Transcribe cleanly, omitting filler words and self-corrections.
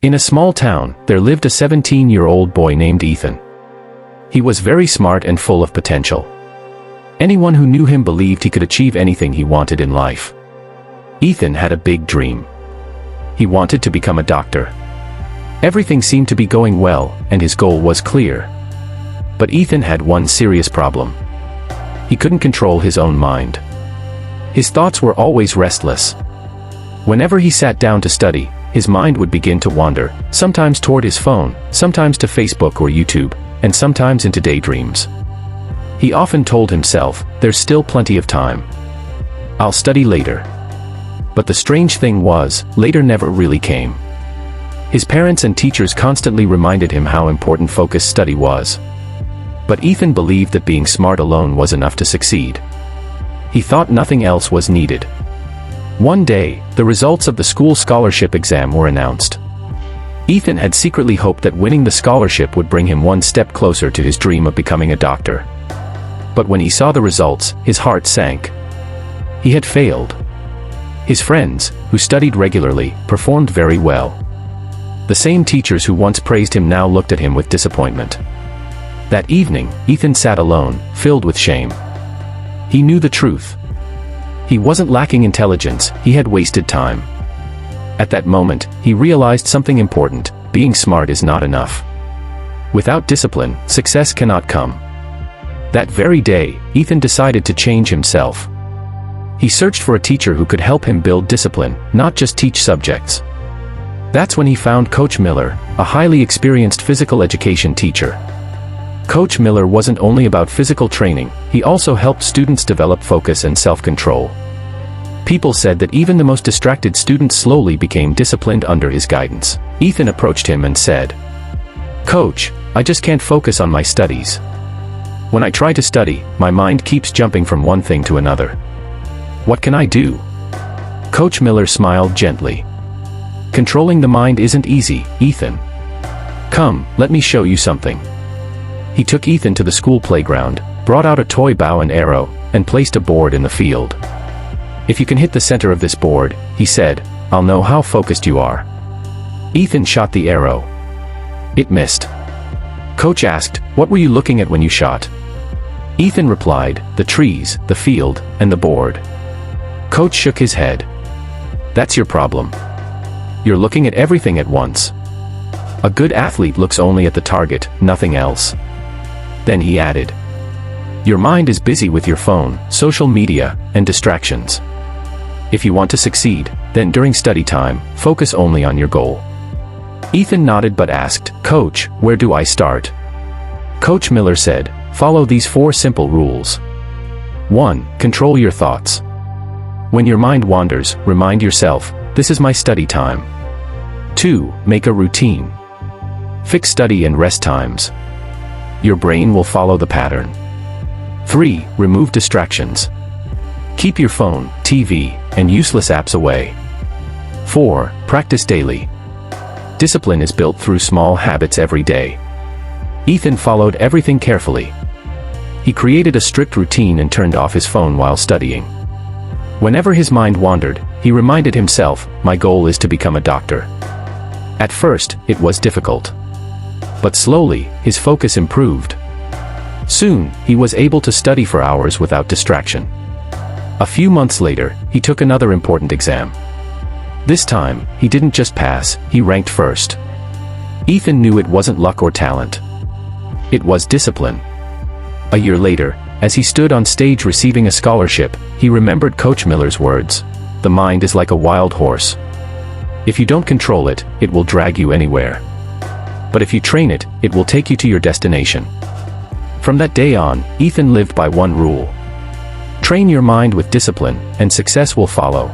In a small town, there lived a 17-year-old boy named Ethan. He was very smart and full of potential. Anyone who knew him believed he could achieve anything he wanted in life. Ethan had a big dream. He wanted to become a doctor. Everything seemed to be going well, and his goal was clear. But Ethan had one serious problem. He couldn't control his own mind. His thoughts were always restless. Whenever he sat down to study, his mind would begin to wander, sometimes toward his phone, sometimes to Facebook or YouTube, and sometimes into daydreams. He often told himself, "There's still plenty of time. I'll study later." But the strange thing was, later never really came. His parents and teachers constantly reminded him how important focused study was. But Ethan believed that being smart alone was enough to succeed. He thought nothing else was needed. One day, the results of the school scholarship exam were announced. Ethan had secretly hoped that winning the scholarship would bring him one step closer to his dream of becoming a doctor. But when he saw the results, his heart sank. He had failed. His friends, who studied regularly, performed very well. The same teachers who once praised him now looked at him with disappointment. That evening, Ethan sat alone, filled with shame. He knew the truth. He wasn't lacking intelligence, he had wasted time. At that moment, he realized something important: being smart is not enough. Without discipline, success cannot come. That very day, Ethan decided to change himself. He searched for a teacher who could help him build discipline, not just teach subjects. That's when he found Coach Miller, a highly experienced physical education teacher. Coach Miller wasn't only about physical training, he also helped students develop focus and self-control. People said that even the most distracted students slowly became disciplined under his guidance. Ethan approached him and said, "Coach, I just can't focus on my studies. When I try to study, my mind keeps jumping from one thing to another. What can I do?" Coach Miller smiled gently. "Controlling the mind isn't easy, Ethan. Come, let me show you something." He took Ethan to the school playground, brought out a toy bow and arrow, and placed a board in the field. "If you can hit the center of this board," he said, "I'll know how focused you are." Ethan shot the arrow. It missed. Coach asked, "What were you looking at when you shot?" Ethan replied, "The trees, the field, and the board." Coach shook his head. "That's your problem. You're looking at everything at once. A good athlete looks only at the target, nothing else." Then he added, "Your mind is busy with your phone, social media, and distractions. If you want to succeed, then during study time, focus only on your goal." Ethan nodded but asked, "Coach, where do I start?" Coach Miller said, "Follow these 4 simple rules. 1. Control your thoughts. When your mind wanders, remind yourself, this is my study time. 2. Make a routine. Fix study and rest times. Your brain will follow the pattern. 3. Remove distractions. Keep your phone, TV, and useless apps away. 4. Practice daily. Discipline is built through small habits every day." Ethan followed everything carefully. He created a strict routine and turned off his phone while studying. Whenever his mind wandered, he reminded himself, "My goal is to become a doctor." At first, it was difficult. But slowly, his focus improved. Soon, he was able to study for hours without distraction. A few months later, he took another important exam. This time, he didn't just pass, he ranked first. Ethan knew it wasn't luck or talent. It was discipline. A year later, as he stood on stage receiving a scholarship, he remembered Coach Miller's words, "The mind is like a wild horse. If you don't control it, it will drag you anywhere. But if you train it, it will take you to your destination." From that day on, Ethan lived by one rule. Train your mind with discipline, and success will follow.